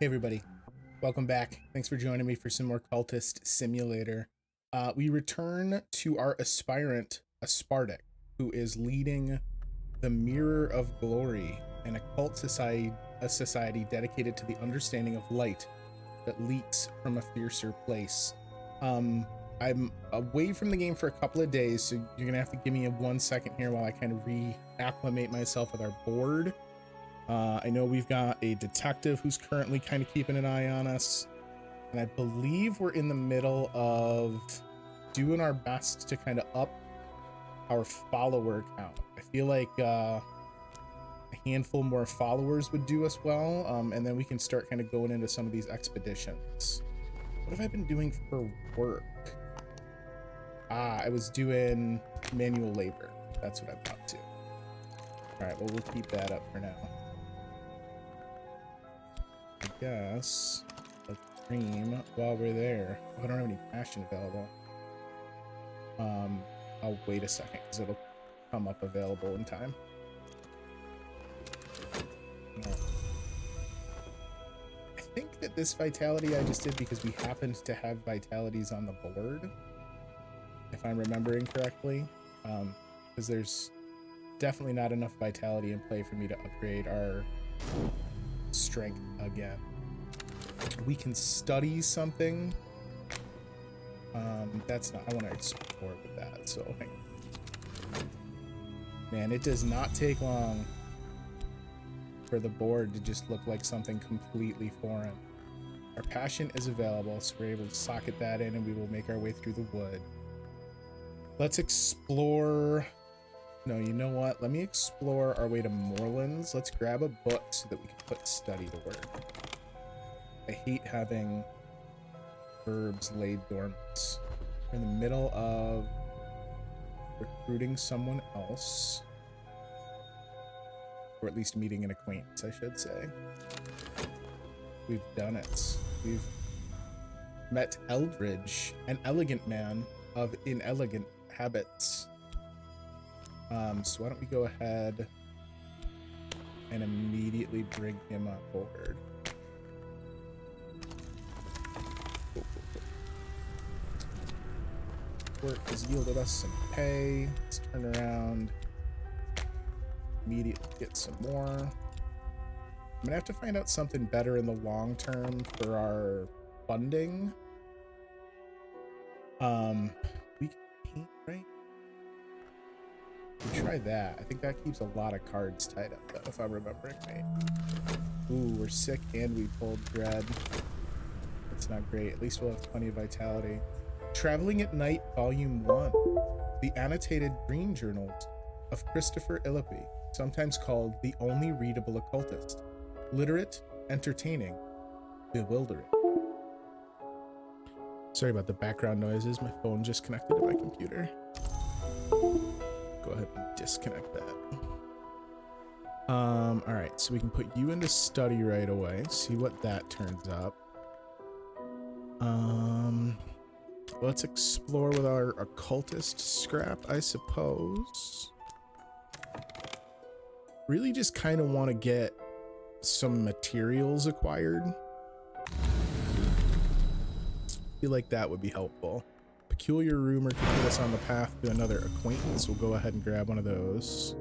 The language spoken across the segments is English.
Hey everybody, welcome back. Thanks for joining me for some more Cultist Simulator. We return to our aspirant, Aspartic, who is leading the Mirror of Glory, an occult society dedicated to the understanding of light that leaks from a fiercer place. I'm away from the game for a couple of days, so you're gonna have to give me a 1 second here while I kind of reacclimate myself with our board. I know we've got a detective who's currently kind of keeping an eye on us, and I believe we're in the middle of doing our best to kind of up our follower count. I feel like a handful more followers would do us well, and then we can start kind of going into some of these expeditions. What have I been doing for work? I was doing manual labor. That's what I'm up to. All right, well, we'll keep that up for now. I guess let's dream while we're there. Oh, I don't have any passion available. I'll wait a second because it'll come up available in time. No. I think that this vitality I just did because we happened to have vitalities on the board, if I'm remembering correctly, because there's definitely not enough vitality in play for me to upgrade our strength again. We can study something. That's not, I want to explore with that, so hang on. Man, it does not take long for the board to just look like something completely foreign. Our passion is available, so we're able to socket that in and we will make our way through the wood. Let's explore. No, you know what? Let me explore our way to Moorlands. Let's grab a book so that we can put study to work. I hate having verbs laid dormant. We're in the middle of recruiting someone else. Or at least meeting an acquaintance, I should say. We've done it. We've met Eldridge, an elegant man of inelegant habits. So why don't we go ahead and immediately bring him on board. Work has yielded us some pay. Let's turn around. Immediately get some more. I'm gonna have to find out something better in the long term for our funding. We can paint, right? We try that. I think that keeps a lot of cards tied up, though, if I'm remembering right. Ooh, we're sick and we pulled dread. That's not great. At least we'll have plenty of vitality. Traveling at Night, Volume 1. The Annotated Dream Journals of Christopher Illipy, sometimes called the only readable occultist. Literate, entertaining, bewildering. Sorry about the background noises. My phone just connected to my computer. Go ahead and disconnect that. All right, so we can put you into study right away. See what that turns up. Let's explore with our occultist scrap, I suppose. Really just kind of want to get some materials acquired. Feel like that would be helpful. Peculiar rumor could put us on the path to another acquaintance. We'll go ahead and grab one of those.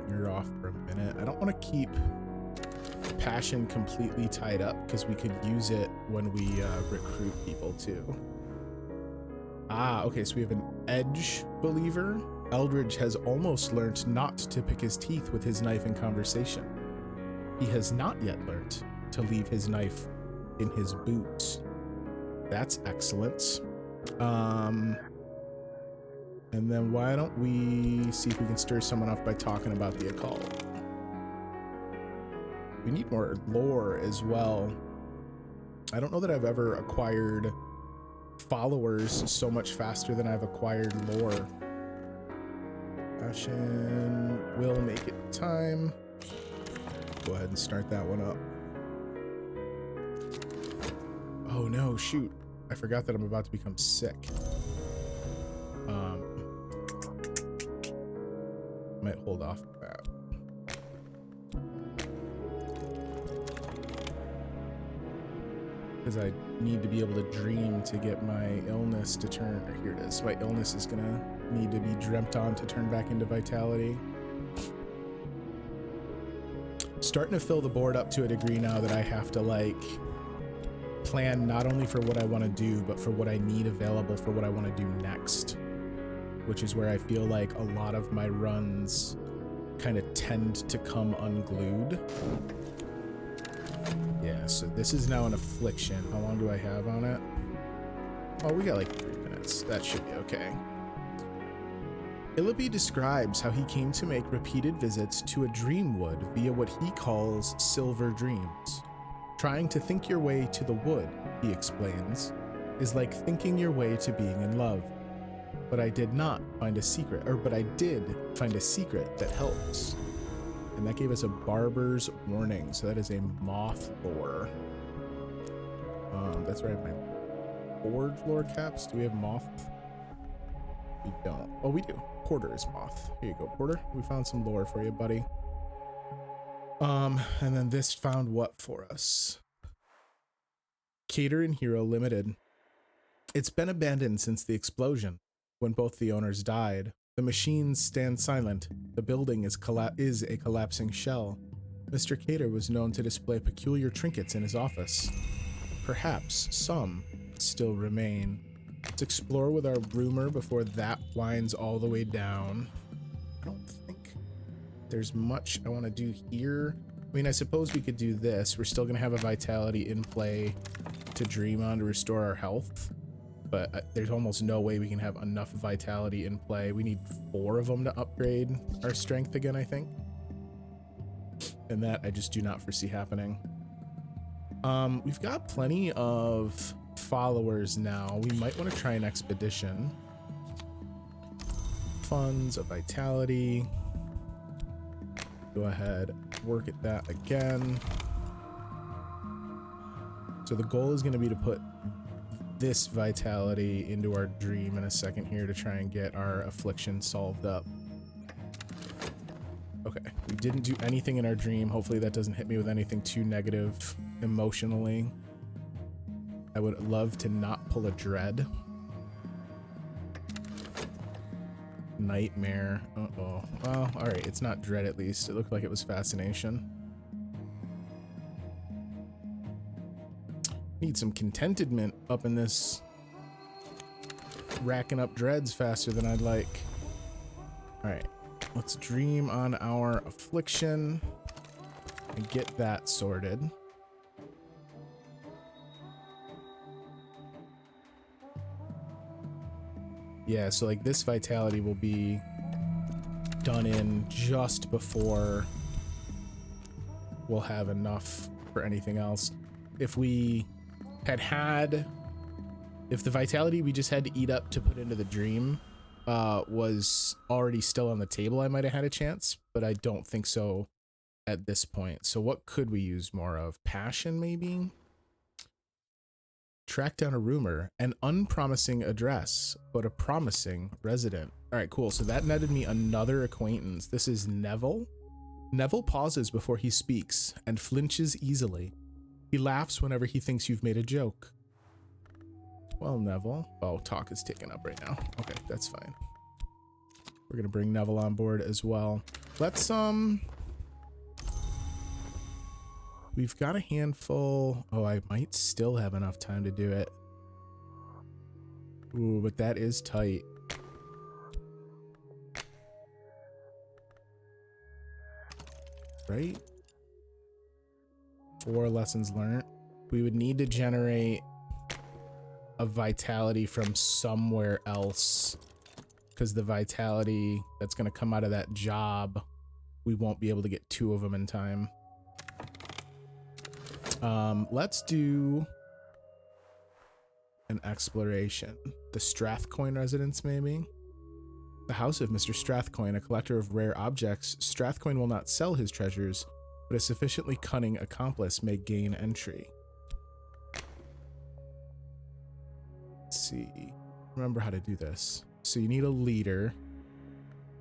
You're off for a minute. I don't want to keep passion completely tied up because we could use it when we recruit people too. Okay, so we have an edge believer. Eldridge has almost learnt not to pick his teeth with his knife in conversation. He has not yet learnt to leave his knife in his boots. That's excellent. And then why don't we see if we can stir someone up by talking about the occult. We need more lore as well. I don't know that I've ever acquired followers so much faster than I've acquired lore. Passion will make it time. Go ahead and start that one up. Oh no, shoot. I forgot that I'm about to become sick. Might hold off that. Because I need to be able to dream to get my illness to turn. Here it is. My illness is gonna need to be dreamt on to turn back into vitality. Starting to fill the board up to a degree now that I have to like plan not only for what I want to do, but for what I need available for what I want to do next, which is where I feel like a lot of my runs kind of tend to come unglued. Yeah, so this is now an affliction. How long do I have on it? Oh, we got like 3 minutes. That should be okay. Illaby describes how he came to make repeated visits to a dream wood via what he calls silver dreams. Trying to think your way to the wood, he explains, is like thinking your way to being in love. But I did find a secret that helps. And that gave us a barber's warning. So that is a moth lore. That's right, my forge lore caps. Do we have moth? We don't. Oh, we do. Porter is moth. Here you go, Porter. We found some lore for you, buddy. And then this found what for us? Cater and Hero Limited. It's been abandoned since the explosion. When both the owners died, the machines stand silent. The building is a collapsing shell. Mr. Cater was known to display peculiar trinkets in his office. Perhaps some still remain. Let's explore with our rumor before that winds all the way down. I don't think there's much I want to do here. I mean, I suppose we could do this. We're still going to have a vitality in play to dream on to restore our health. But there's almost no way we can have enough vitality in play. We need 4 of them to upgrade our strength again, I think. And that I just do not foresee happening. We've got plenty of followers now. We might want to try an expedition. Funds of vitality. Go ahead, work at that again. So the goal is going to be to put this vitality into our dream in a second here to try and get our affliction solved up. Okay, we didn't do anything in our dream. Hopefully that doesn't hit me with anything too negative emotionally. I would love to not pull a dread. Nightmare. Uh-oh. Well, alright, it's not dread at least. It looked like it was fascination. Need some contentment up in this. Racking up dreads faster than I'd like. Alright, let's dream on our affliction and get that sorted. Yeah, so like this vitality will be done in just before we'll have enough for anything else. If we if the vitality we just had to eat up to put into the dream was already still on the table, I might have had a chance, but I don't think so at this point. So what could we use more of? Passion, maybe? Track down a rumor, an unpromising address, but a promising resident. All right, cool. So that netted me another acquaintance. This is Neville. Neville pauses before he speaks and flinches easily. He laughs whenever he thinks you've made a joke. Well, Neville. Oh, talk is taken up right now. Okay, that's fine. We're gonna bring Neville on board as well. Let's we've got a handful. Oh, I might still have enough time to do it. Ooh, but that is tight. Right? 4 lessons learned. We would need to generate a vitality from somewhere else, because the vitality that's going to come out of that job, we won't be able to get 2 of them in time. Let's do an exploration. The Strathcoin residence, maybe? The house of Mr. Strathcoin, a collector of rare objects. Strathcoin will not sell his treasures, but a sufficiently cunning accomplice may gain entry. Let's see. Remember how to do this. So you need a leader.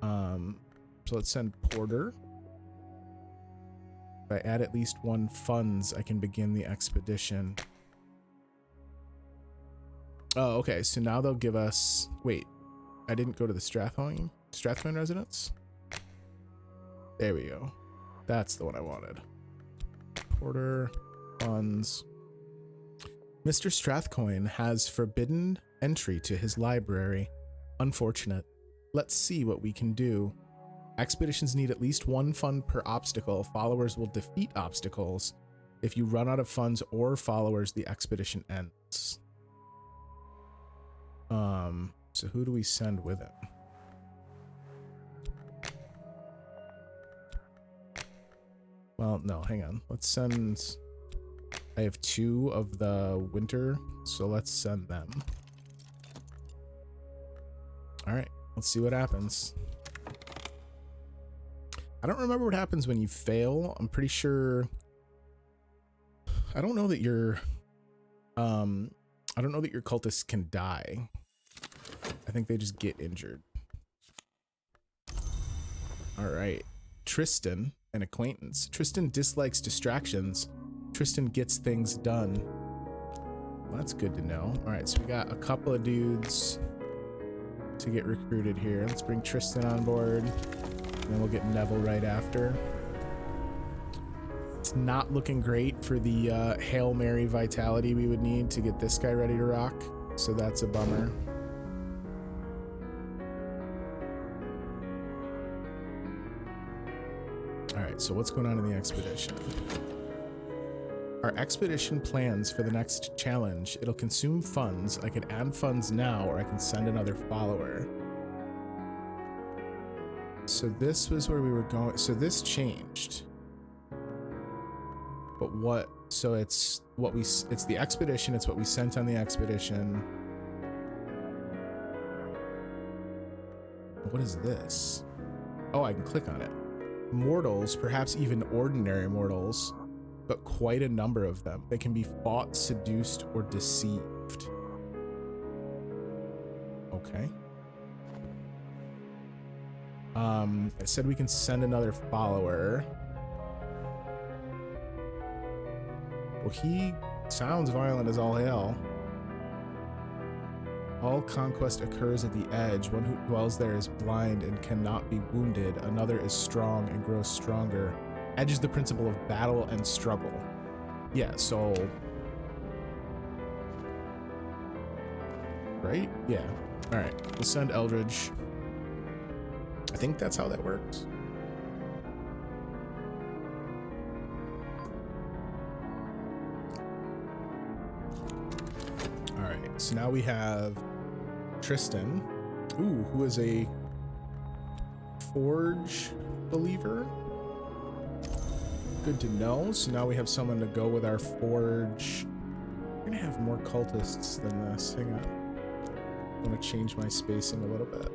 So let's send Porter. If I add at least 1 funds, I can begin the expedition. Oh, okay. So now they'll give us... Wait, I didn't go to the Strathhoyne residence? There we go. That's the one I wanted. Porter, funds. Mr. Strathcoyne has forbidden entry to his library. Unfortunate. Let's see what we can do. Expeditions need at least 1 fund per obstacle. Followers will defeat obstacles. If you run out of funds or followers, the expedition ends. So who do we send with him? Well, no, hang on. Let's send... I have 2 of the winter, so let's send them. All right, let's see what happens. I don't remember what happens when you fail. I'm pretty sure... I don't know that your... I don't know that your cultists can die. I think they just get injured. All right. Tristan, an acquaintance. Tristan dislikes distractions. Tristan gets things done. Well, that's good to know. All right, so we got a couple of dudes to get recruited here. Let's bring Tristan on board, and then we'll get Neville right after. It's not looking great for the Hail Mary vitality we would need to get this guy ready to rock, so that's a bummer. All right, so what's going on in the expedition? Our expedition plans for the next challenge. It'll consume funds. I could add funds now, or I can send another follower. So this was where we were going. So this changed. But what? So it's what we. It's the expedition. It's what we sent on the expedition. What is this? Oh, I can click on it. Mortals, perhaps even ordinary mortals, but quite a number of them. They can be fought, seduced, or deceived. Okay. It said we can send another follower. Well, he sounds violent as all hell. All conquest occurs at the edge. One who dwells there is blind and cannot be wounded. Another is strong and grows stronger. Edge is the principle of battle and struggle. Yeah, so... Right? Yeah. Alright, we'll send Eldridge. I think that's how that works. Alright, so now we have Tristan, who is a Forge believer. Good to know. So now we have someone to go with our Forge. We're gonna have more cultists than this. Hang on. I want to change my spacing a little bit.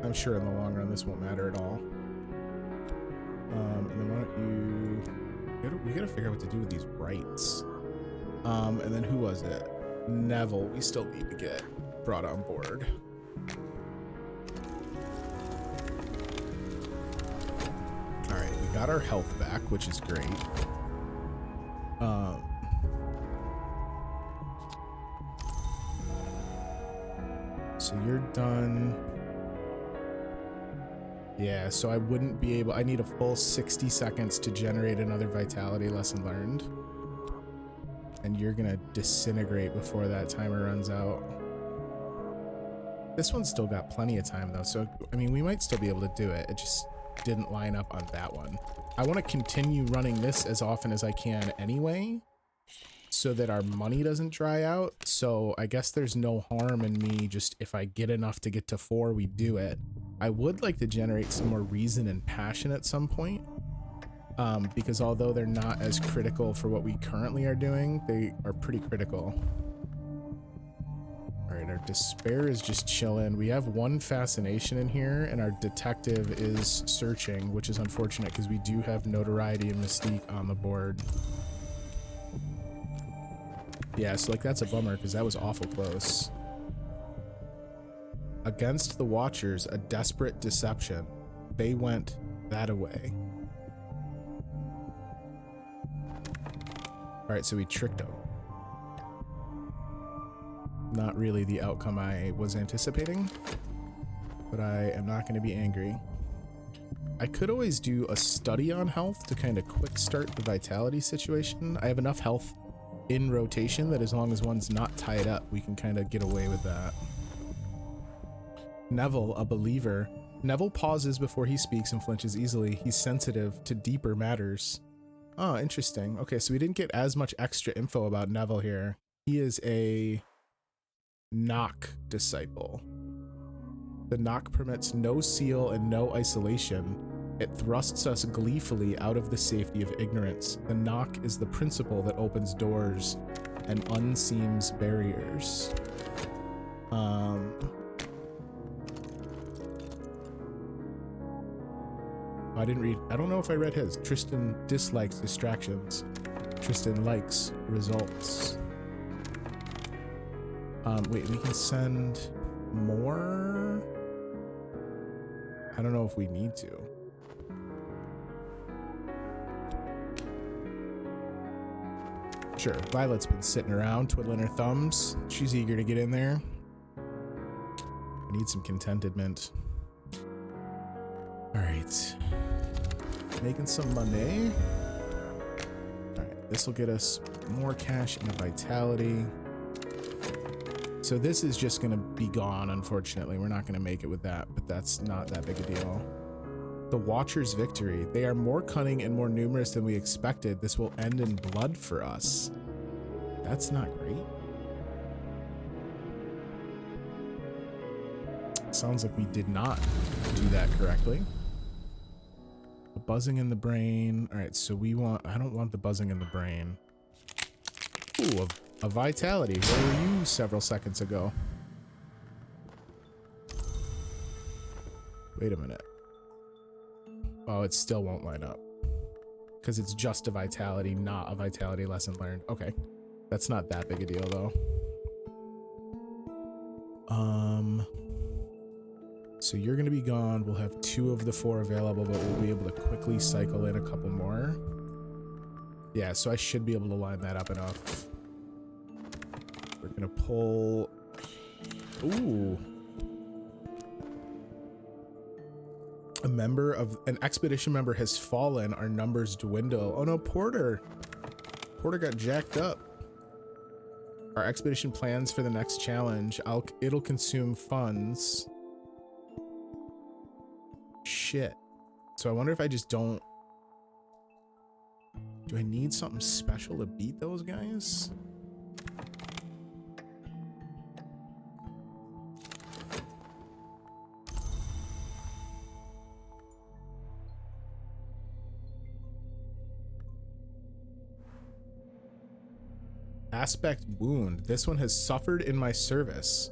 I'm sure in the long run this won't matter at all. And then why don't you... We gotta figure out what to do with these rights. And then who was it? Neville. We still need to get brought on board. Alright, we got our health back, which is great. So you're done. Yeah, so I wouldn't be able... I need a full 60 seconds to generate another vitality lesson learned. And you're gonna disintegrate before that timer runs out. This one's still got plenty of time though, so I mean we might still be able to do it. It just didn't line up on that one. I want to continue running this as often as I can anyway, so that our money doesn't dry out. So I guess there's no harm in me just, if I get enough to get to 4, we do it. I would like to generate some more reason and passion at some point. Because although they're not as critical for what we currently are doing, they are pretty critical. All right, our despair is just chilling. We have 1 fascination in here, and our detective is searching, which is unfortunate because we do have notoriety and mystique on the board. Yeah, so like that's a bummer because that was awful close. Against the Watchers, a desperate deception. They went that away. Alright, so we tricked them. Not really the outcome I was anticipating, but I am not going to be angry. I could always do a study on health to kind of quick start the vitality situation. I have enough health in rotation that as long as one's not tied up, we can kind of get away with that. Neville, a believer. Neville pauses before he speaks and flinches easily. He's sensitive to deeper matters. Oh, interesting. Okay, so we didn't get as much extra info about Neville here. He is a knock disciple. The knock permits no seal and no isolation. It thrusts us gleefully out of the safety of ignorance. The knock is the principle that opens doors and unseams barriers. I didn't read. I don't know if I read his. Tristan dislikes distractions. Tristan likes results. Wait, we can send more? I don't know if we need to. Sure, Violet's been sitting around twiddling her thumbs. She's eager to get in there. I need some contentment. All right. Making some money. All right, this will get us more cash and vitality. So this is just going to be gone, unfortunately. We're not going to make it with that, but that's not that big a deal. The Watchers' victory. They are more cunning and more numerous than we expected. This will end in blood for us. That's not great. Sounds like we did not do that correctly. The buzzing in the brain. All right, so we want... I don't want the buzzing in the brain. Ooh, a vitality. Where were you several seconds ago? Wait a minute. Oh, it still won't line up. Because it's just a vitality, not a vitality lesson learned. Okay. That's not that big a deal, though. So you're going to be gone. We'll have 2 of the 4 available, but we'll be able to quickly cycle in a couple more. Yeah, so I should be able to line that up enough. We're going to pull... Ooh. An expedition member has fallen. Our numbers dwindle. Oh no, Porter got jacked up. Our expedition plans for the next challenge. It'll consume funds. Shit. So I wonder if I just don't... Do I need something special to beat those guys? Aspect wound. This one has suffered in my service.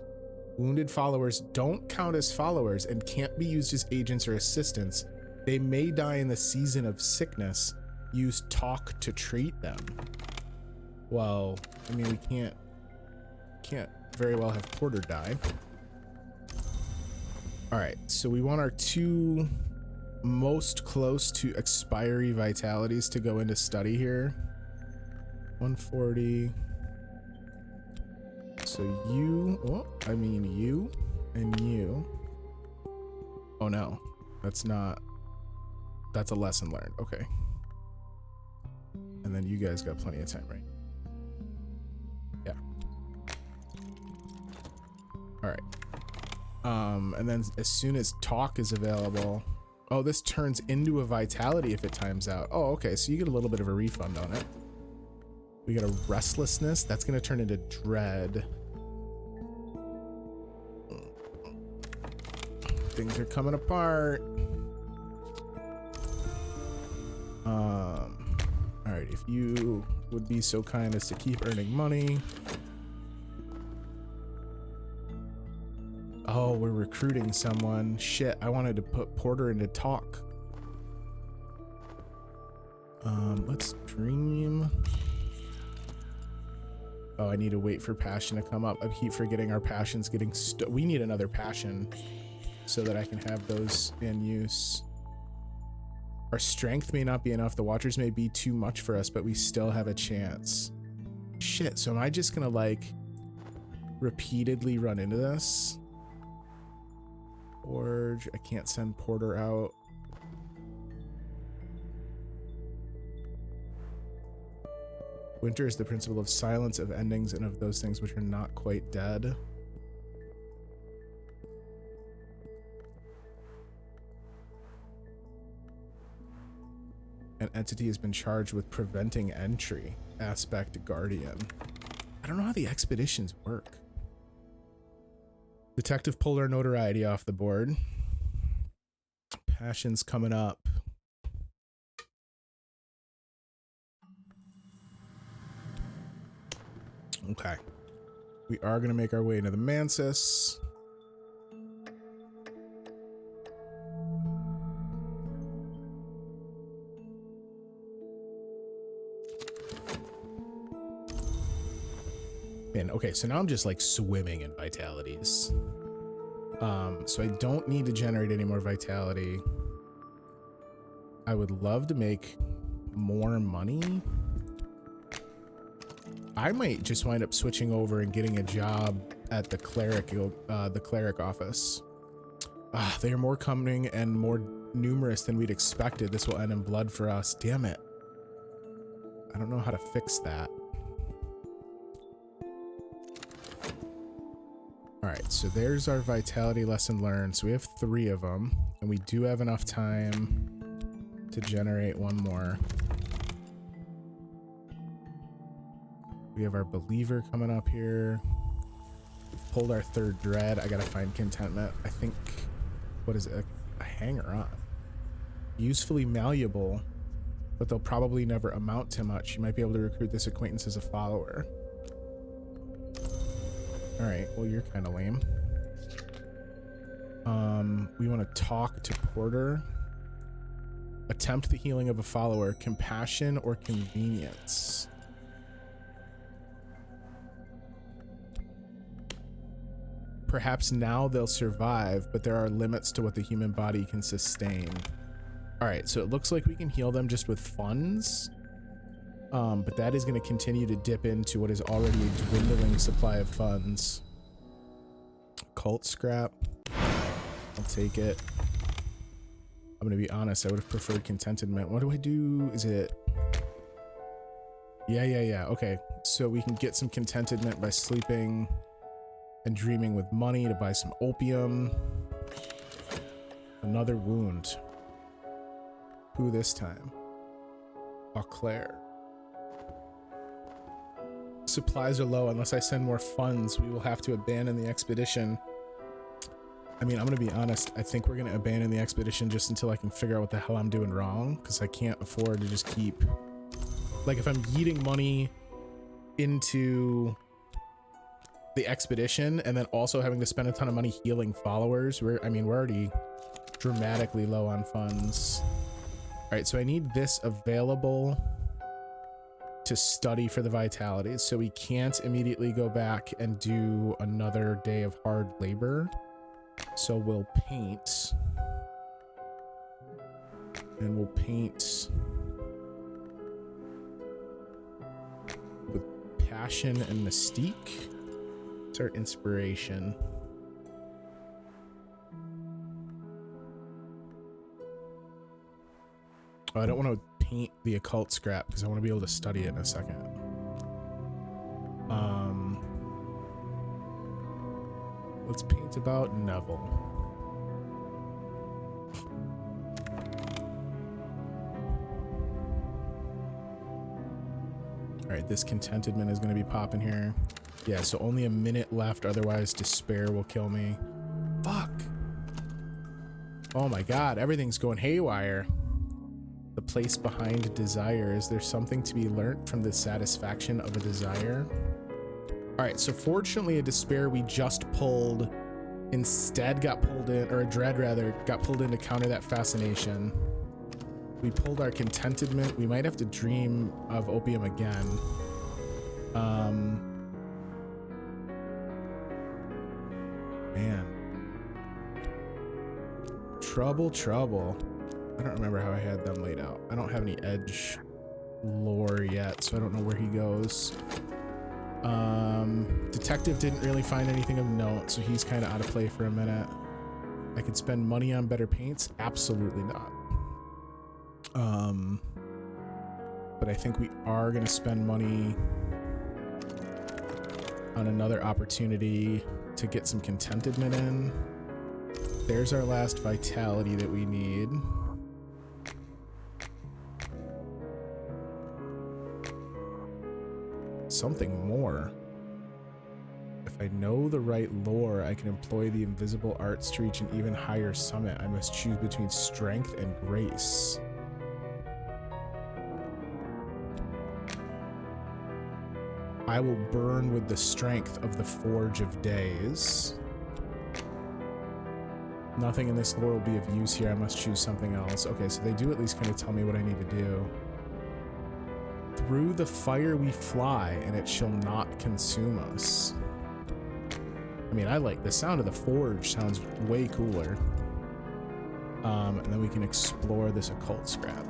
Wounded followers don't count as followers and can't be used as agents or assistants. They may die in the season of sickness. Use talk to treat them. Well, I mean, we can't very well have Porter die. All right, so we want our 2 most close to expiry vitalities to go into study here. 140. So you, you and you. Oh no, that's a lesson learned. Okay. And then you guys got plenty of time, right? Yeah. All right. And then as soon as talk is available, oh, this turns into a vitality if it times out. Oh, okay. So you get a little bit of a refund on it. We got a restlessness. That's going to turn into dread. Things are coming apart. All right, if you would be so kind as to keep earning money. Oh, we're recruiting someone. Shit, I wanted to put Porter into talk. Let's dream. Oh, I need to wait for passion to come up. I keep forgetting our passion's getting we need another passion so that I can have those in use. Our strength may not be enough. The watchers may be too much for us, but we still have a chance. Shit, so am I just gonna like repeatedly run into this? Forge, I can't send Porter out. Winter is the principle of silence, of endings, and of those things which are not quite dead. An entity has been charged with preventing entry. Aspect Guardian. I don't know how the expeditions work. Detective pulled our notoriety off the board. Passion's coming up. Okay. We are going to make our way into the Mansis. Man, okay, so now I'm just like swimming in vitalities. So I don't need to generate any more vitality. I would love to make more money. I might just wind up switching over and getting a job at the cleric office. They are more coming and more numerous than we'd expected. This will end in blood for us. Damn it. I don't know how to fix that. All right, so there's our vitality lesson learned. So we have 3 of them, and we do have enough time to generate one more. We have our believer coming up here. We've pulled our 3rd dread. I gotta find contentment. I think, what is it? A hanger-on. Usefully malleable, but they'll probably never amount to much. You might be able to recruit this acquaintance as a follower. All right, well, you're kind of lame. We want to talk to Porter. Attempt the healing of a follower. Compassion or convenience. Perhaps now they'll survive, but there are limits to what the human body can sustain. All right, so it looks like we can heal them just with funds. But that is going to continue to dip into what is already a dwindling supply of funds. Cult scrap. I'll take it. I'm going to be honest, I would have preferred contentment. What do I do? Is it... Yeah. Okay, so we can get some contentment by sleeping and dreaming with money to buy some opium. Another wound. Who this time? Claire. Supplies are low. Unless I send more funds, we will have to abandon the expedition. I mean, I'm gonna be honest, I think we're gonna abandon the expedition just until I can figure out what the hell I'm doing wrong, because I can't afford to just keep, like, if I'm yeeting money into the expedition and then also having to spend a ton of money healing followers, we're already dramatically low on funds. All right, so I need this available to study for the vitalities, so we can't immediately go back and do another day of hard labor. So we'll paint, and we'll paint with passion and mystique. It's our inspiration. Oh, I don't want to paint the occult scrap because I want to be able to study it in a second. Let's paint about Neville. All right, this contentment is going to be popping here. Yeah, so only a minute left, otherwise despair will kill me. Fuck. Oh my god, everything's going haywire. The place behind desire. Is there something to be learnt from the satisfaction of a desire? All right, so fortunately a despair we just pulled instead got pulled in, or a dread rather, got pulled in to counter that fascination. We pulled our contentment. We might have to dream of opium again. Man. Trouble, trouble. I don't remember how I had them laid out. I don't have any edge lore yet, so I don't know where he goes. Detective didn't really find anything of note, so he's kind of out of play for a minute. I could spend money on better paints? Absolutely not. But I think we are going to spend money on another opportunity to get some contentedment in. There's our last vitality that we need. Something more. If I know the right lore, I can employ the invisible arts to reach an even higher summit. I must choose between strength and grace. I will burn with the strength of the Forge of Days. Nothing in this lore will be of use here. I must choose something else. Okay, so they do at least kind of tell me what I need to do. Through the fire we fly, and it shall not consume us. I mean, I like the sound of the forge. Sounds way cooler. And then we can explore this occult scrap.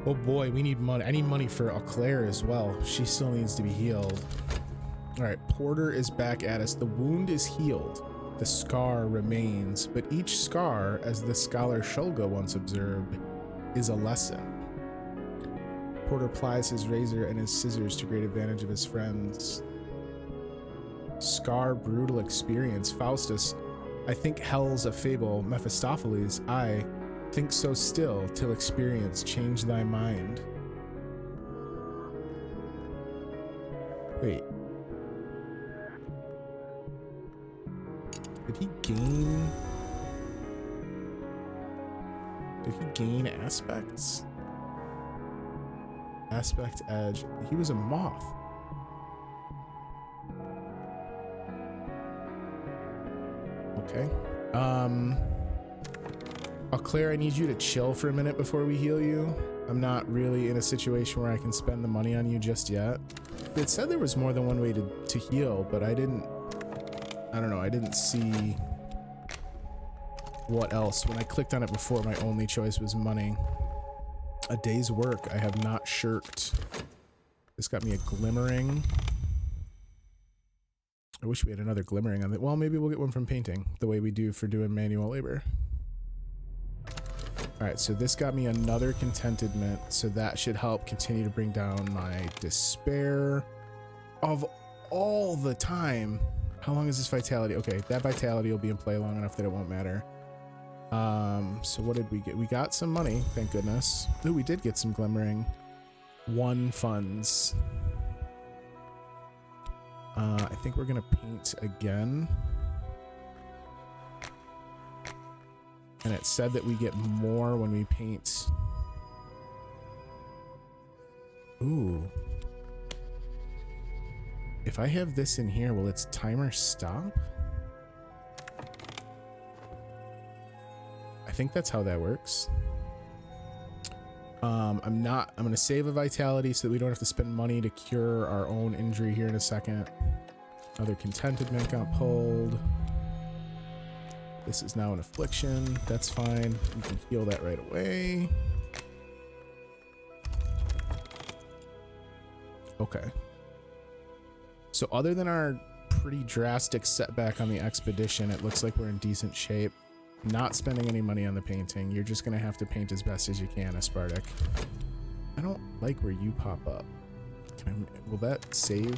Oh boy, we need money. I need money for Claire as well. She still needs to be healed. All right, Porter is back at us. The wound is healed. The scar remains, but each scar, as the scholar Shulga once observed, is a lesson. Porter plies his razor and his scissors to great advantage of his friends. Scar, brutal experience. Faustus, I think hell's a fable. Mephistopheles, I think so still, till experience change thy mind. Wait. Did he gain aspects? Aspect edge. He was a moth. Okay. Claire, I need you to chill for a minute before we heal you. I'm not really in a situation where I can spend the money on you just yet. It said there was more than one way to heal, but I don't know, I didn't see what else. When I clicked on it before, my only choice was money. A day's work I have not shirked. This got me a glimmering. I wish we had another glimmering on it. Well, maybe we'll get one from painting, the way we do for doing manual labor. All right, so this got me another contentedment, so that should help continue to bring down my despair of all the time. How long is this vitality? Okay, that vitality will be in play long enough that it won't matter. So what did we get? We got some money, thank goodness. Ooh, we did get some glimmering. 1 funds. I think we're gonna paint again. And it said that we get more when we paint. Ooh. If I have this in here, will its timer stop? I think that's how that works. I'm gonna save a vitality so that we don't have to spend money to cure our own injury here in a second. Another contentedment got pulled. This is now an affliction. That's fine. We can heal that right away. Okay. So other than our pretty drastic setback on the expedition, it looks like we're in decent shape. Not spending any money on the painting. You're just going to have to paint as best as you can, Aspartic. I don't like where you pop up. Will that save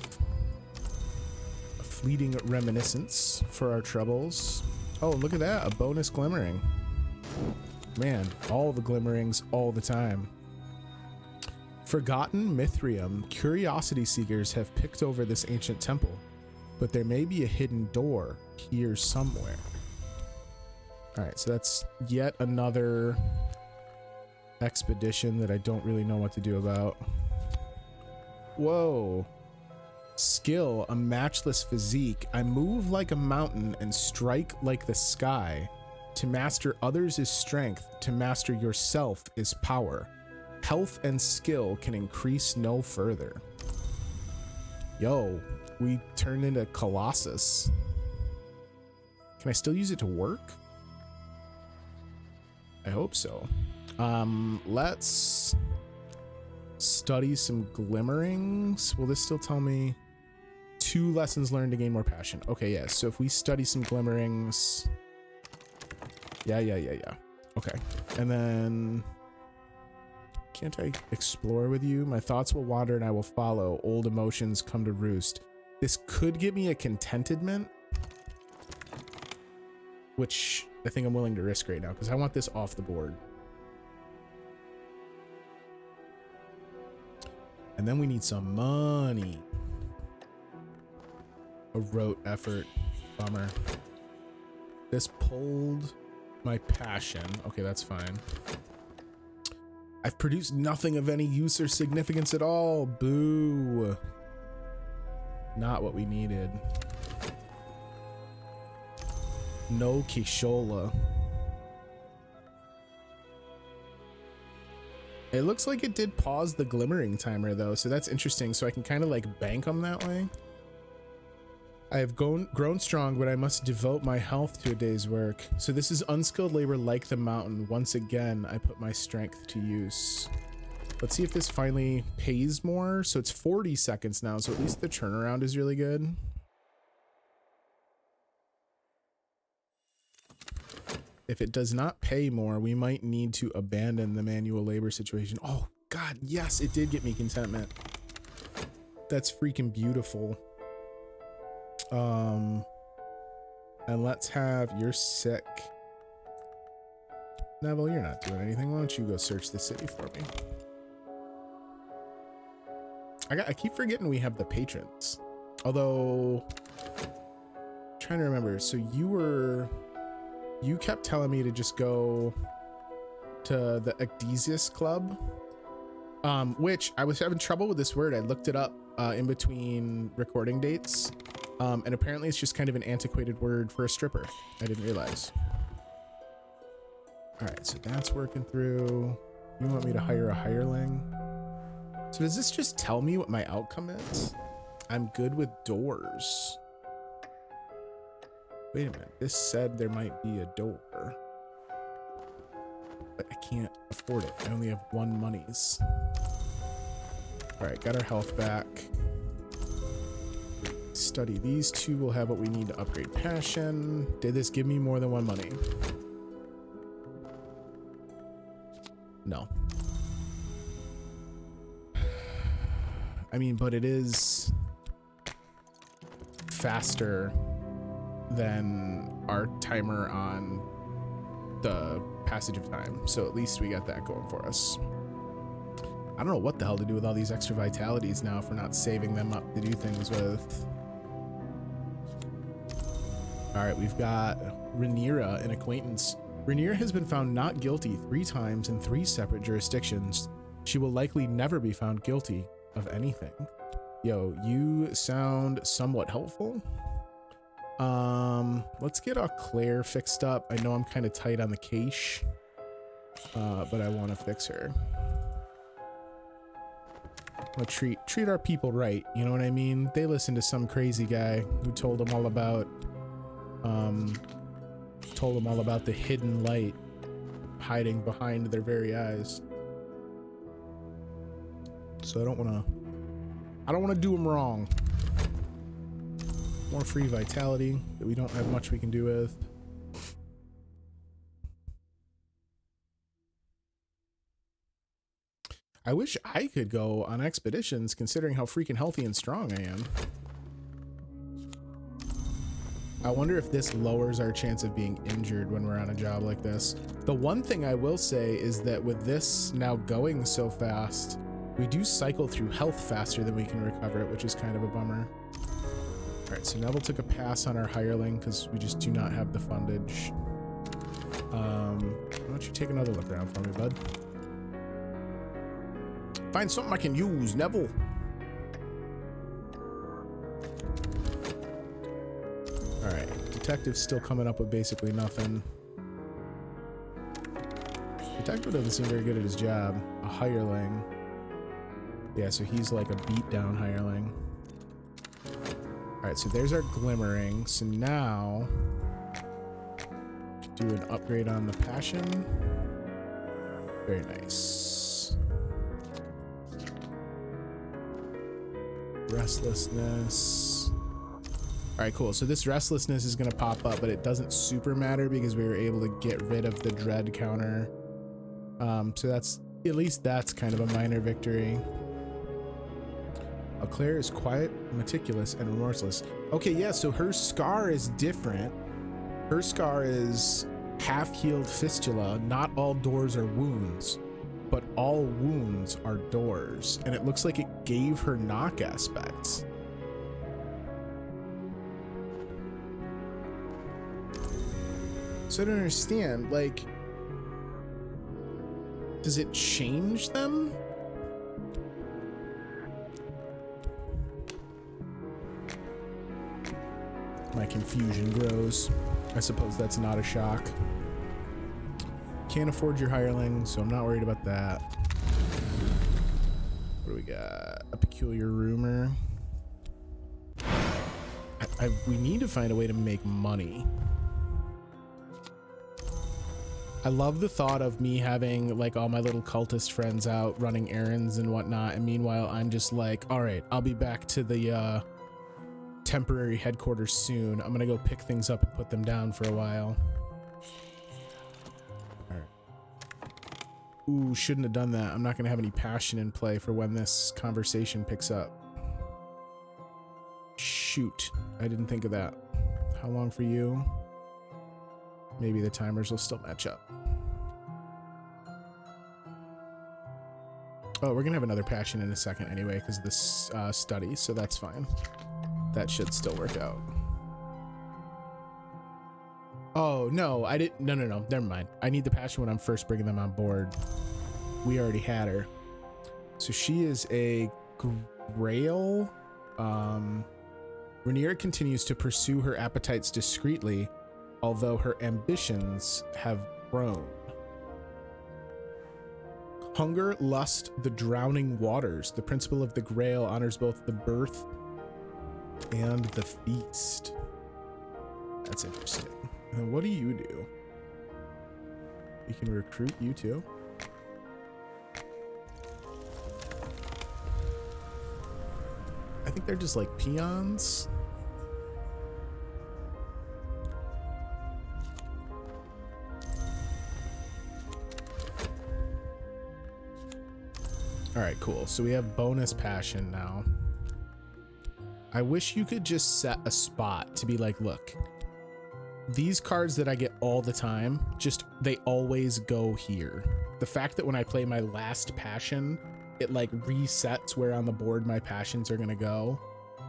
a fleeting reminiscence for our troubles? Oh, look at that. A bonus glimmering. Man, all the glimmerings all the time. Forgotten Mithrium. Curiosity seekers have picked over this ancient temple, but there may be a hidden door here somewhere. All right, so that's yet another expedition that I don't really know what to do about. Whoa. Skill, a matchless physique. I move like a mountain and strike like the sky. To master others is strength. To master yourself is power. Health and skill can increase no further. Yo, we turned into Colossus. Can I still use it to work? I hope so. Let's study some glimmerings. Will this still tell me 2 lessons learned to gain more passion? Okay, yeah. So if we study some glimmerings, yeah. Okay, and then can't I explore with you? My thoughts will wander and I will follow. Old emotions come to roost. This could give me a contentment, which I think I'm willing to risk right now because I want this off the board. And then we need some money. A rote effort. Bummer. This pulled my passion. Okay, that's fine. I've produced nothing of any use or significance at all. Boo. Not what we needed. No Kishola. It looks like it did pause the glimmering timer though, so that's interesting. So I can kind of like bank them that way. I have grown strong, but I must devote my health to a day's work. So this is unskilled labor like the mountain. Once again, I put my strength to use. Let's see if this finally pays more. So it's 40 seconds now, so at least the turnaround is really good. If it does not pay more, we might need to abandon the manual labor situation. Oh, God, yes, it did get me contentment. That's freaking beautiful. And let's have, you're sick. Neville, you're not doing anything. Why don't you go search the city for me? I keep forgetting we have the patrons. Although, I'm trying to remember. So you kept telling me to just go to the Ecdesius Club, which I was having trouble with this word. I looked it up in between recording dates, and apparently it's just kind of an antiquated word for a stripper. I didn't realize. All right, so that's working through. You want me to hire a hireling? So does this just tell me what my outcome is? I'm good with doors. Wait a minute, this said there might be a door, but I can't afford it. I only have 1 monies. All right, got our health back. Study these 2 will have what we need to upgrade passion. Did this give me more than 1 money? No. I mean, but it is faster than our timer on the passage of time, so at least we got that going for us. I don't know what the hell to do with all these extra vitalities now if we're not saving them up to do things with. All right, we've got Rhaenyra, an acquaintance. Rhaenyra has been found not guilty 3 times in 3 separate jurisdictions. She will likely never be found guilty of anything. Yo, you sound somewhat helpful. Let's get our Claire fixed up. I know I'm kind of tight on the cash, but I want to fix her. I'll treat our people right, you know what I mean? They listened to some crazy guy who told them all about the hidden light hiding behind their very eyes. So I don't want to do them wrong. More free vitality that we don't have much we can do with. I wish I could go on expeditions considering how freaking healthy and strong I am. I wonder if this lowers our chance of being injured when we're on a job like this. The one thing I will say is that with this now going so fast, we do cycle through health faster than we can recover it, which is kind of a bummer. All right, so Neville took a pass on our hireling because we just do not have the fundage. Why don't you take another look around for me, bud? Find something I can use, Neville. All right, detective's still coming up with basically nothing. Detective doesn't seem very good at his job. A hireling. Yeah, so he's like a beat down hireling. right, so there's our glimmering. So now do an upgrade on the passion. Very nice. Restlessness. All right, cool. So this restlessness is going to pop up, but it doesn't super matter because we were able to get rid of the dread counter. So that's, at least that's kind of a minor victory. Claire is quiet, meticulous, and remorseless. Okay, yeah, so her scar is different. Her scar is half-healed fistula. Not all doors are wounds, but all wounds are doors. And it looks like it gave her knock aspects. So I don't understand, like, does it change them? My confusion grows. I suppose that's not a shock. Can't afford your hireling, so I'm not worried about that. What do we got? A peculiar rumor. We need to find a way to make money. I love the thought of me having like all my little cultist friends out running errands and whatnot, and meanwhile I'm just like, all right, I'll be back to the temporary headquarters soon. I'm gonna go pick things up and put them down for a while. All right. Ooh, shouldn't have done that. I'm not gonna have any passion in play for when this conversation picks up. Shoot, I didn't think of that. How long for you? Maybe the timers will still match up. Oh, we're gonna have another passion in a second anyway because of this study, so that's fine. That should still work out. Oh, no, I didn't. No, never mind. I need the passion when I'm first bringing them on board. We already had her. So she is a grail. Rhaenyra continues to pursue her appetites discreetly, although her ambitions have grown. Hunger, lust, the drowning waters. The principle of the Grail honors both the birth and the feast. That's interesting. And what do you do? We can recruit you too. I think they're just like peons. All right, cool. So we have bonus passion now. I wish you could just set a spot to be like, look, these cards that I get all the time, just, they always go here. The fact that when I play my last passion, it like resets where on the board my passions are gonna go,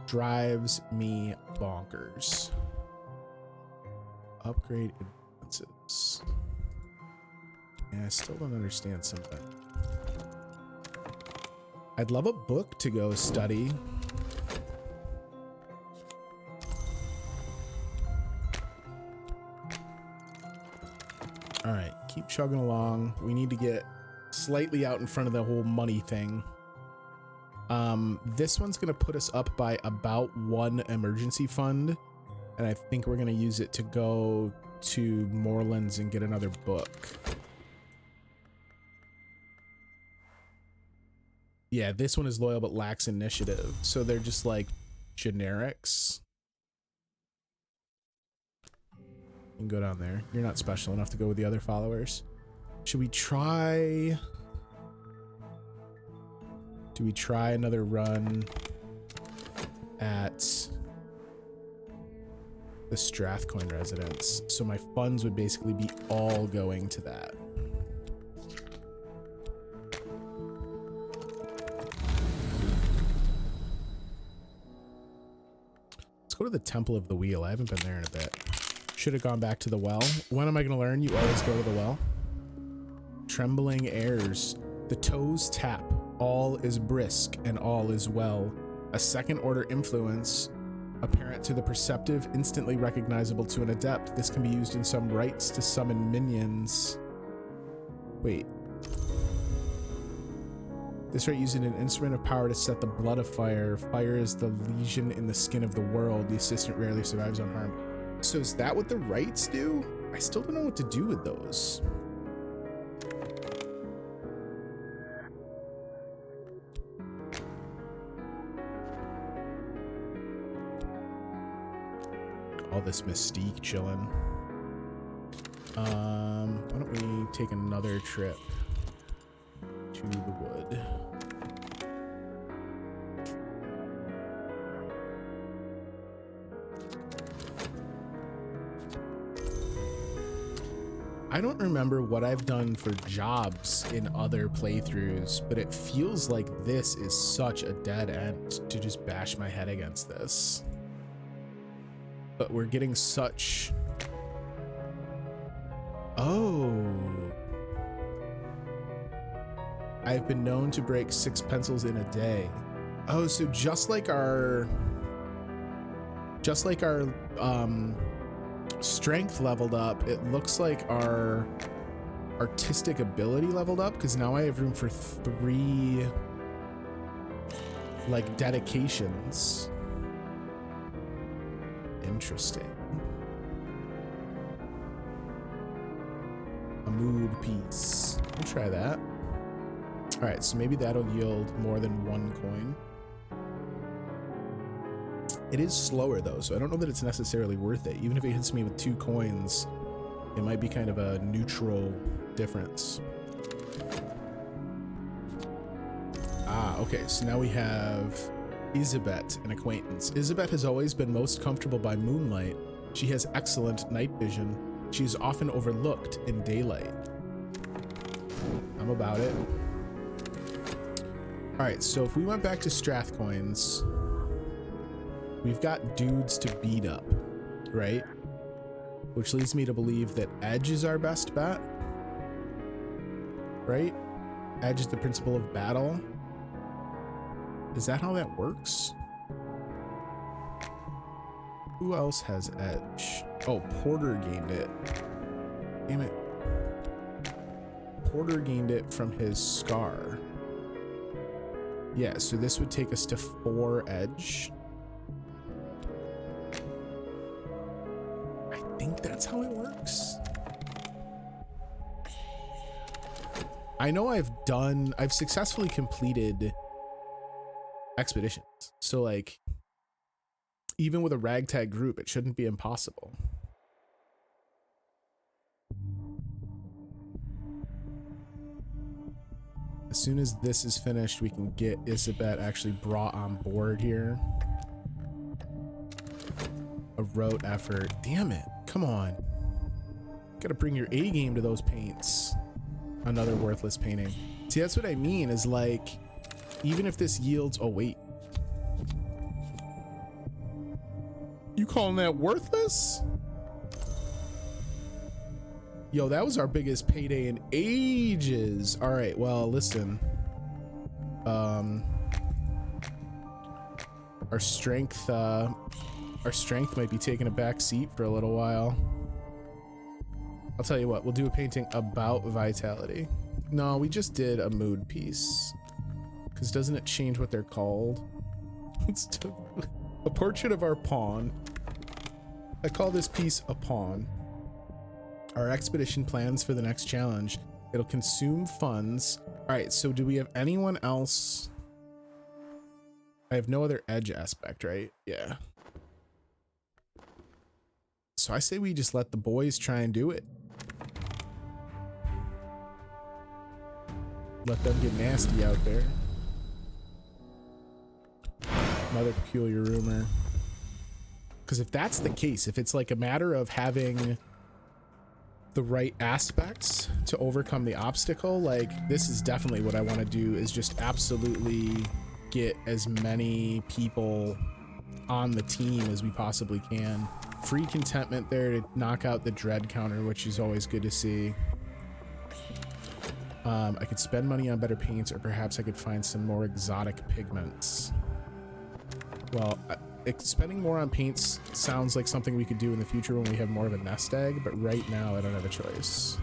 drives me bonkers. Upgrade advances. Yeah, I still don't understand something. I'd love a book to go study. All right, keep chugging along. We need to get slightly out in front of the whole money thing. This one's gonna put us up by about 1 emergency fund, and I think we're gonna use it to go to Moorlands and get another book. Yeah, this one is loyal but lacks initiative, so they're just like generics. You can go down there. You're not special enough to go with the other followers. Should we try... Do we try another run at the Strathcoin residence? So my funds would basically be all going to that. Let's go to the Temple of the Wheel. I haven't been there in a bit. Should have gone back to the well. When am I going to learn? You always go to the well. Trembling airs. The toes tap. All is brisk and all is well. A second order influence, apparent to the perceptive, instantly recognizable to an adept. This can be used in some rites to summon minions. Wait. This right, using an instrument of power to set the blood afire. Fire is the lesion in the skin of the world. The assistant rarely survives unharmed. So is that what the rights do? I still don't know what to do with those. All this mystique chilling. Why don't we take another trip to the wood? I don't remember what I've done for jobs in other playthroughs, but it feels like this is such a dead end to just bash my head against this. But we're getting such... Oh. I've been known to break 6 pencils in a day. Oh, so just like our strength leveled up, it looks like our artistic ability leveled up, because now I have room for 3 like dedications. Interesting. A mood piece. We'll try that. All right, so maybe that'll yield more than 1 coin. It is slower though, so I don't know that it's necessarily worth it. Even if it hits me with 2 coins, it might be kind of a neutral difference. Ah, okay, so now we have Isabet, an acquaintance. Isabet has always been most comfortable by moonlight. She has excellent night vision. She is often overlooked in daylight. I'm about it. All right, so if we went back to Strathcoins, we've got dudes to beat up, right? Which leads me to believe that Edge is our best bet, right? Edge is the principle of battle. Is that how that works? Who else has Edge? Oh, Porter gained it. Damn it. Porter gained it from his scar. Yeah, so this would take us to 4 Edge. I think that's how it works. I know I've successfully completed expeditions. So like, even with a ragtag group, it shouldn't be impossible. As soon as this is finished, we can get Isabet actually brought on board here. A rote effort. Damn it. Come on. Gotta bring your A game to those paints. Another worthless painting. See, that's what I mean, is like, even if this yields... Oh, wait. You calling that worthless? Yo, that was our biggest payday in ages. All right, well, listen. Our strength might be taking a back seat for a little while. I'll tell you what, we'll do a painting about vitality. No, we just did a mood piece. Because doesn't it change what they're called? It's a portrait of our pawn. I call this piece a pawn. Our expedition plans for the next challenge. It'll consume funds. All right, so do we have anyone else? I have no other edge aspect, right? Yeah. So I say we just let the boys try and do it. Let them get nasty out there. Another peculiar rumor. Because if that's the case, if it's like a matter of having the right aspects to overcome the obstacle, like, this is definitely what I want to do, is just absolutely get as many people on the team as we possibly can. Free contentment there to knock out the dread counter, which is always good to see. I could spend money on better paints, or perhaps I could find some more exotic pigments. Well, spending more on paints sounds like something we could do in the future when we have more of a nest egg, but right now I don't have a choice.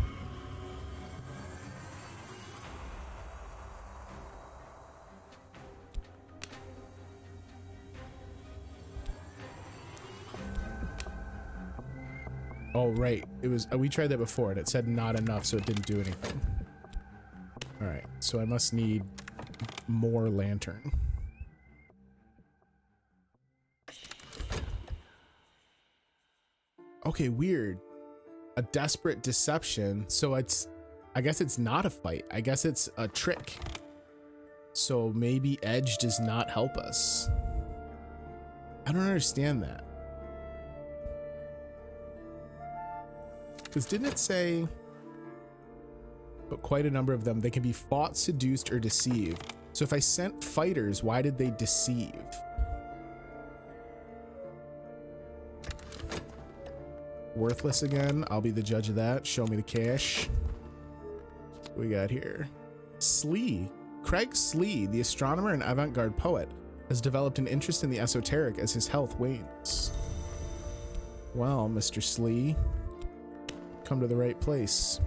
Oh, right. It was, we tried that before and it said not enough, so it didn't do anything. All right, so I must need more lantern. Okay, weird. A desperate deception. So it's, I guess it's not a fight. I guess it's a trick. So maybe Edge does not help us. I don't understand that. Because didn't it say, but quite a number of them, they can be fought, seduced, or deceived. So if I sent fighters, why did they deceive? Worthless again. I'll be the judge of that. Show me the cash. What we got here? Slee. Craig Slee, the astronomer and avant-garde poet, has developed an interest in the esoteric as his health wanes. Well, Mr. Slee, come to the right place.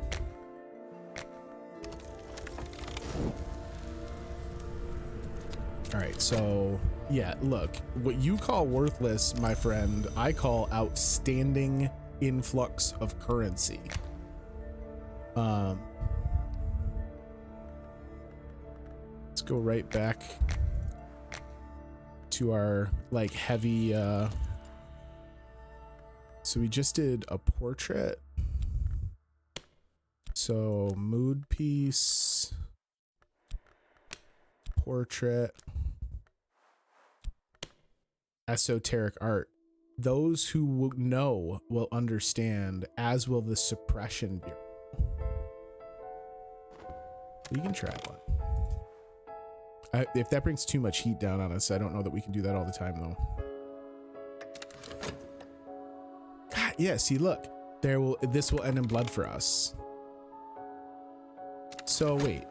All right, so yeah, look, what you call worthless, my friend, I call outstanding influx of currency. Let's go right back to our like heavy, so we just did a portrait. So mood piece, portrait, esoteric art. Those who will know will understand, as will the suppression bureau. We can try one. If that brings too much heat down on us, I don't know that we can do that all the time though. God, yeah, see, look, this will end in blood for us. So wait,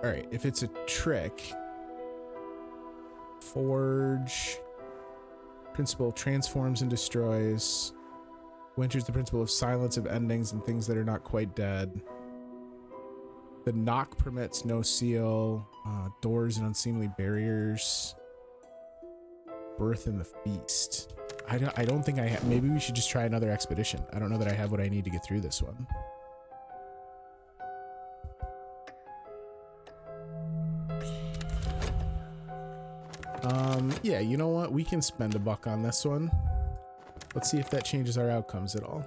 all right, if it's a trick, forge, principle transforms and destroys, winters the principle of silence of endings and things that are not quite dead. The knock permits no seal, doors and unseemly barriers, birth in the feast. I don't think I have. Maybe we should just try another expedition. I don't know that I have what I need to get through this one. Yeah, you know what? We can spend $1 on this one. Let's see if that changes our outcomes at all.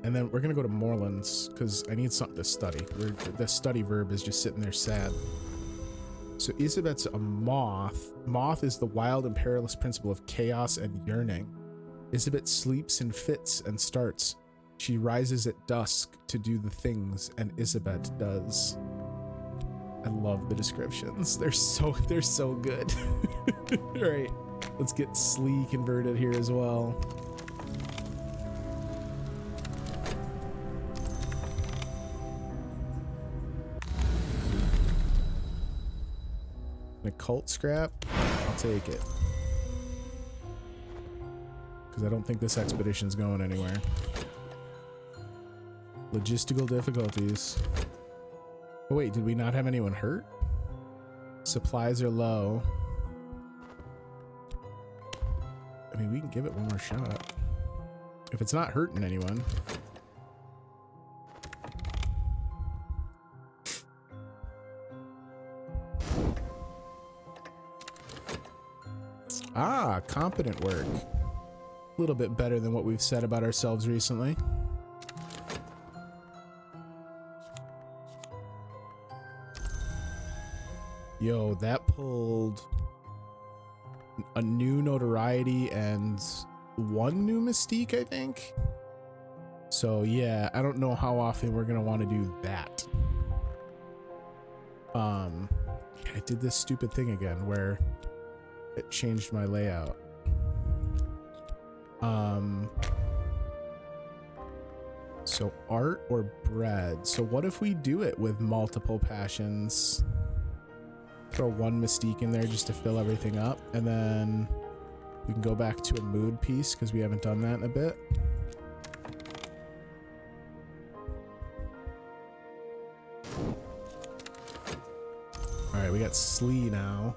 And then we're gonna go to Morelands because I need something to study. The study verb is just sitting there sad. So Isabet's a moth. Moth is the wild and perilous principle of chaos and yearning. Isabet sleeps in fits and starts. She rises at dusk to do the things, and Isabet does. I love the descriptions. They're so good. All right, let's get Slee converted here as well. An occult scrap, I'll take it. Because I don't think this expedition's going anywhere. Logistical difficulties. Oh wait, did we not have anyone hurt? Supplies are low. I mean, we can give it one more shot. If it's not hurting anyone. Ah, competent work. A little bit better than what we've said about ourselves recently. Yo, that pulled a new notoriety and 1 new mystique, I think. So yeah, I don't know how often we're gonna want to do that. I did this stupid thing again where it changed my layout. So art or bread. So what if we do it with multiple passions? Throw 1 mystique in there just to fill everything up, and then we can go back to a mood piece because we haven't done that in a bit. All right, we got Slee now.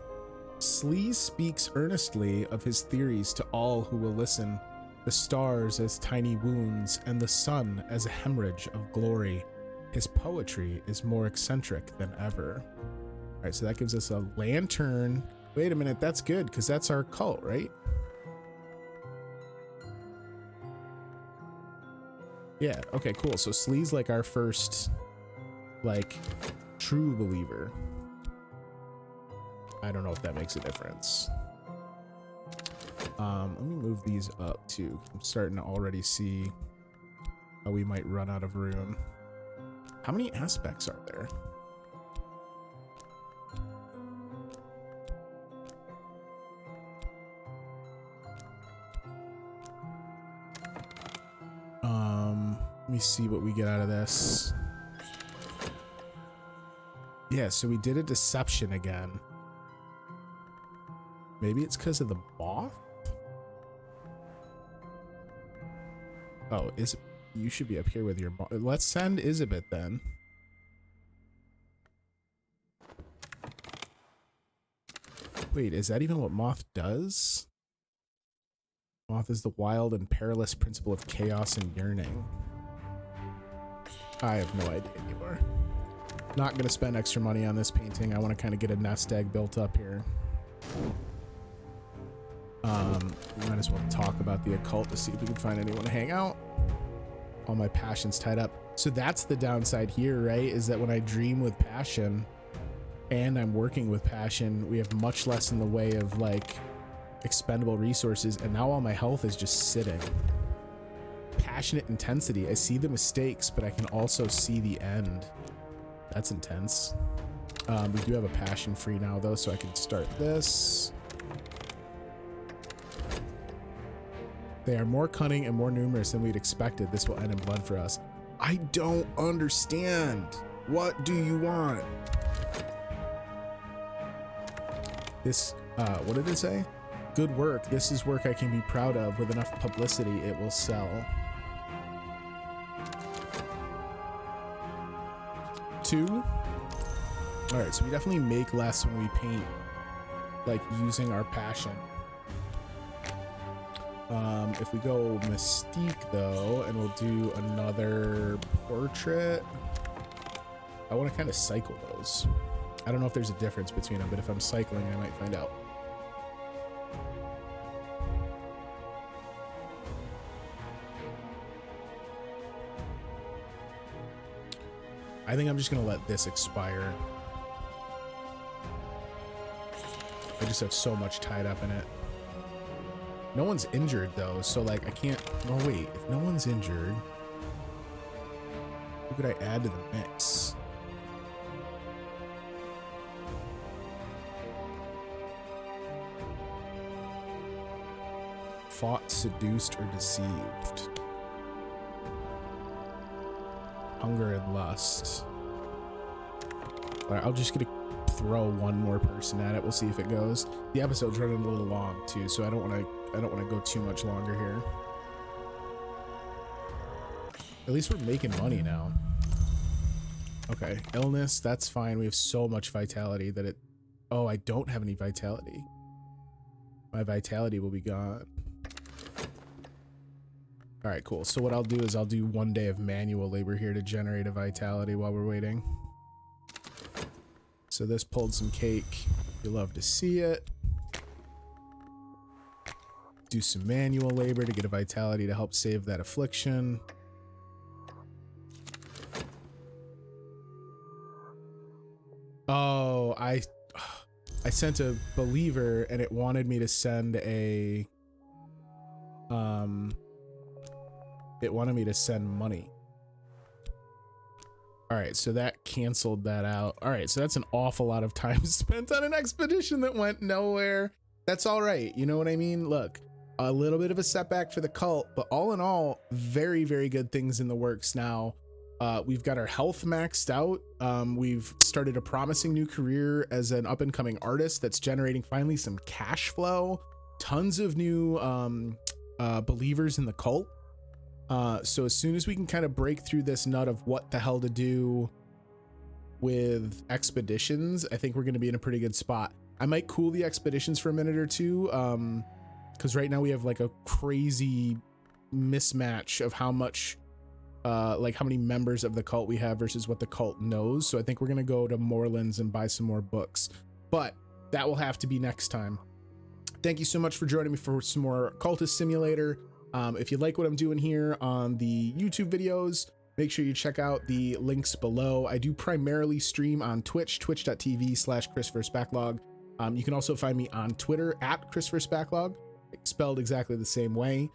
Slee speaks earnestly of his theories to all who will listen. the stars as tiny wounds, and the sun as a hemorrhage of glory. His poetry is more eccentric than ever. All right, so that gives us a lantern. Wait a minute, that's good, because that's our cult, right? Yeah, okay, cool. So Slee's like our first, like, true believer. I don't know if that makes a difference. Let me move these up too. I'm starting to already see how we might run out of room. How many aspects are there? Let me see what we get out of this. Yeah, so we did a deception again. Maybe it's because of the moth? Oh, you should be up here with your moth. Let's send Isabeth then. Wait, is that even what moth does? Moth is the wild and perilous principle of chaos and yearning. I have no idea anymore. Not gonna spend extra money on this painting. I want to kind of get a nest egg built up here. We might as well talk about the occult to see if we can find anyone to hang out. All my passion's tied up. So that's the downside here, right? Is that when I dream with passion and I'm working with passion, we have much less in the way of like expendable resources, and now all my health is just sitting. Passionate intensity. I see the mistakes, but I can also see the end. That's intense. We do have a passion free now though, so I can start this. They are more cunning and more numerous than we'd expected. This will end in blood for us. I don't understand. What do you want? This, what did it say? Good work. This is work I can be proud of. With enough publicity, it will sell. 2. All right, so we definitely make less when we paint, like using our passion. If we go Mystique though, and we'll do another portrait, I want to kind of cycle those. I don't know if there's a difference between them, but if I'm cycling, I might find out. I think I'm just gonna let this expire. I just have so much tied up in it. No one's injured though, so like I can't. Oh wait, if no one's injured, who could I add to the mix? Fought, seduced, or deceived. Hunger and lust. All right, I'll just gonna throw one more person at it. We'll see if it goes. The episode's running a little long too, so I don't want to go too much longer here. At least we're making money now. Okay, illness, that's fine. We have so much vitality that it. Oh, I don't have any vitality. My vitality will be gone. All right, cool. So what I'll do is I'll do 1 day of manual labor here to generate a vitality while we're waiting. So this pulled some cake. You'll love to see it. Do some manual labor to get a vitality to help save that affliction. Oh, I sent a believer and it wanted me to send a it wanted me to send money. All right, so that canceled that out. All right, so that's an awful lot of time spent on an expedition that went nowhere. That's all right. You know what I mean? Look, a little bit of a setback for the cult, but all in all, very, very good things in the works now. We've got our health maxed out. We've started a promising new career as an up and coming artist that's generating finally some cash flow. Tons of new believers in the cult. So as soon as we can kind of break through this nut of what the hell to do with expeditions, I think we're going to be in a pretty good spot. I might cool the expeditions for a minute or two, because right now we have like a crazy mismatch of how much like how many members of the cult we have versus what the cult knows. So I think we're gonna go to Moreland's and buy some more books, but that will have to be next time. Thank you so much for joining me for some more Cultist Simulator. If you like what I'm doing here on the YouTube videos, make sure you check out the links below. I do primarily stream on Twitch, twitch.tv/ChrisVsBacklog. You can also find me on Twitter at ChrisVsBacklog, spelled exactly the same way.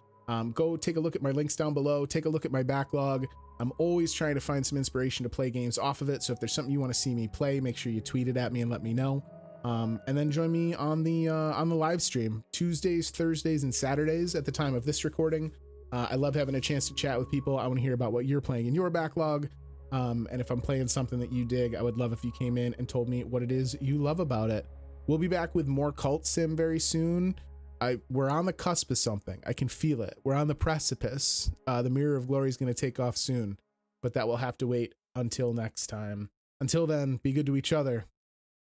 Go take a look at my links down below. Take a look at my backlog. I'm always trying to find some inspiration to play games off of it. So if there's something you want to see me play, make sure you tweet it at me and let me know. And then join me on the live stream Tuesdays, Thursdays, and Saturdays at the time of this recording. I love having a chance to chat with people. I want to hear about what you're playing in your backlog. And if I'm playing something that you dig, I would love if you came in and told me what it is you love about it. We'll be back with more Cult Sim very soon. We're on the cusp of something. I can feel it. We're on the precipice. The Mirror of Glory is going to take off soon, but that will have to wait until next time. Until then, be good to each other,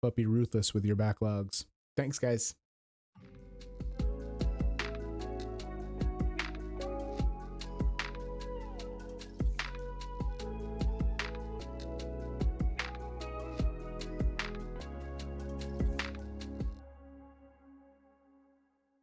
but be ruthless with your backlogs. Thanks, guys.